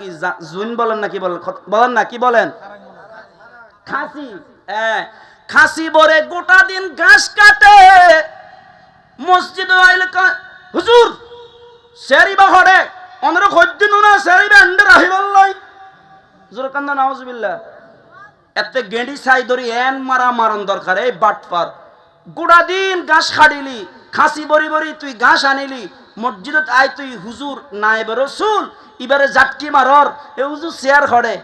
কি জুন বলেন না কি বলেন, বলেন না কি বলেন, খাসি। খাসি বরে গোটা দিন ঘাস কাটে, মসজিদে আইলে হুজুর সেরিবা হড়ে অনর খদ্দিন না সেরিবা এন্ডে রাহিবাল্লাই হুজুর কান্দা নাউজুবিল্লাহ। এতে গেঁডি সাই ধরি এন মারা মারন দরকার। এই বাটপার গোটা দিন ঘাস খাড়িলি, খাসি বরি বরি তুই ঘাস আনিলি, মসজিদত আই তুই হুজুর নায়েবে রাসূল ইবারে জাটকি মারর এ হুজুর শেয়ার খড়ে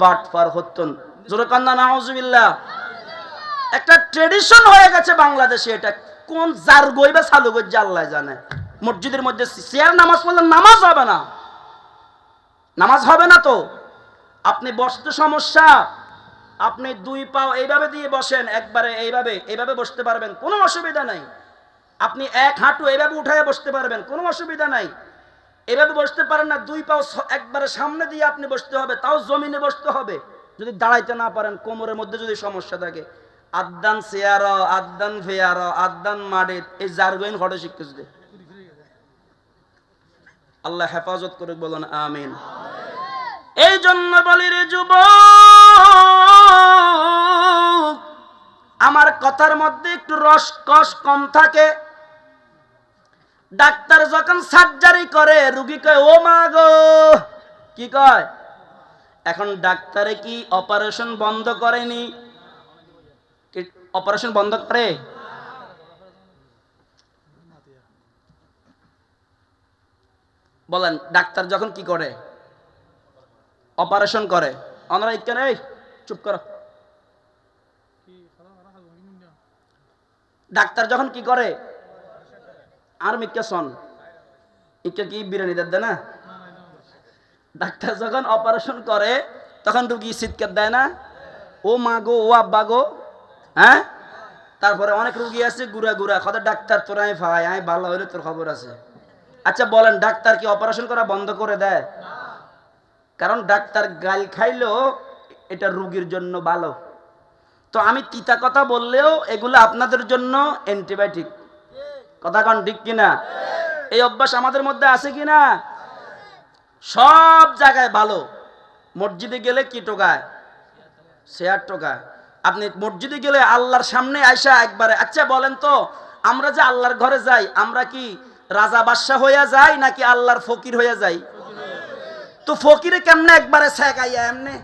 বাটপার হত্যন জোরে কান্দা নাউজুবিল্লাহ। একটা ট্রেডিশন হয়ে গেছে বাংলাদেশে, এটা কোন জার গইবা চালু করছে আল্লাহ জানে। মসজিদের মধ্যে শেয়ার নামাজ পড়লে নামাজ হবে না, নামাজ হবে না। তো আপনি বসতে সমস্যা, আপনি দুই পাও এইভাবে দিয়ে বসেন, একবারে এইভাবে এইভাবে বসতে পারবেন, কোনো অসুবিধা নাই। আপনি এক হাঁটু এইভাবে উঠায় বসতে পারবেন, কোনো অসুবিধা নাই। এভাবে বসতে পারেন না, দুই পাও একবারে সামনে দিয়ে আপনি বসতে হবে, তাও জমিনে বসতে হবে। যদি দাঁড়াইতে না পারেন, কোমরের মধ্যে যদি সমস্যা থাকে, আদান চেয়ার আদান ফেয়ার আদান মাডে এই জারগোইন ঘটে শিখতেছে। আল্লাহ হেফাজত করে বলেন আমিন। এই জন্য বলি রে যুবক, আমার কথার মধ্যে একটু রস কস কম থাকে। ডাক্তার যখন সার্জারি করে রুগী কয় ও মা গো, কি কয়? এখন ডাক্তারে কি অপারেশন বন্ধ করেনি? অপারেশন বন্ধ করে? বলেন, ডাক্তার যখন কি করে? অপারেশন করে। ওনারা এখানে চুপ করো। ডাক্তার যখন কি করে? আর মিক্কা সন ইকা কি বিরিয়ানি দেয় না? ডাক্তার যখন অপারেশন করে তখন রুগী চিৎকার দেয় না, ও মা গো, ও আব্বা গো। হ্যাঁ, তারপরে অনেক রুগী আছে গুড়া গুড়া কথা, ডাক্তার তোরা আমি ভাই আমি ভালো হইলে তোর খবর আছে। আচ্ছা বলেন, ডাক্তার কি অপারেশন করা বন্ধ করে দেয়? কারণ ডাক্তার গাল খাইলেও এটা রুগীর জন্য ভালো। তো আমি তিতা কথা বললেও এগুলো আপনাদের জন্য অ্যান্টিবায়োটিক। কথা কন ঠিক কিনা? এই অভ্যাস আমাদের মধ্যে আছে কিনা? সব জায়গায় ভালো। মসজিদে গেলে কি টোকায়? শেয়ার টোকায়। আপনি মসজিদে গেলে আল্লাহর সামনে আইসা একবারে, আচ্ছা বলেন তো, আমরা যে আল্লাহর ঘরে যাই, আমরা কি রাজা বাদশা হইয়া যাই নাকি আল্লাহর ফকির হইয়া যাই? তো ফকিরে কেমনে একবারে শেখাইয়া এমনে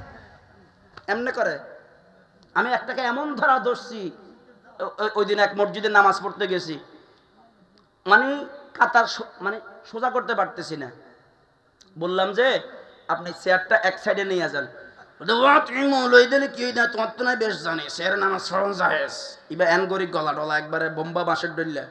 এমনে করে? আমি একটাকে এমন ধরা ধরছি, ওই দিন এক মসজিদে নামাজ পড়তে গেছি, মানে কাতার মানে সোজা করতে পারতেছি না। বললাম যে আপনি চেয়ারটা এক সাইডে নিয়ে যান। তুমি মৌলই দিলে কি না, তোমার তো নাই বেশ জানে চেয়ার নামাজ সরঞ্জাম ইবা এন গরিব গলা ডলা একবারে বোম্বা বাঁশের ডইলা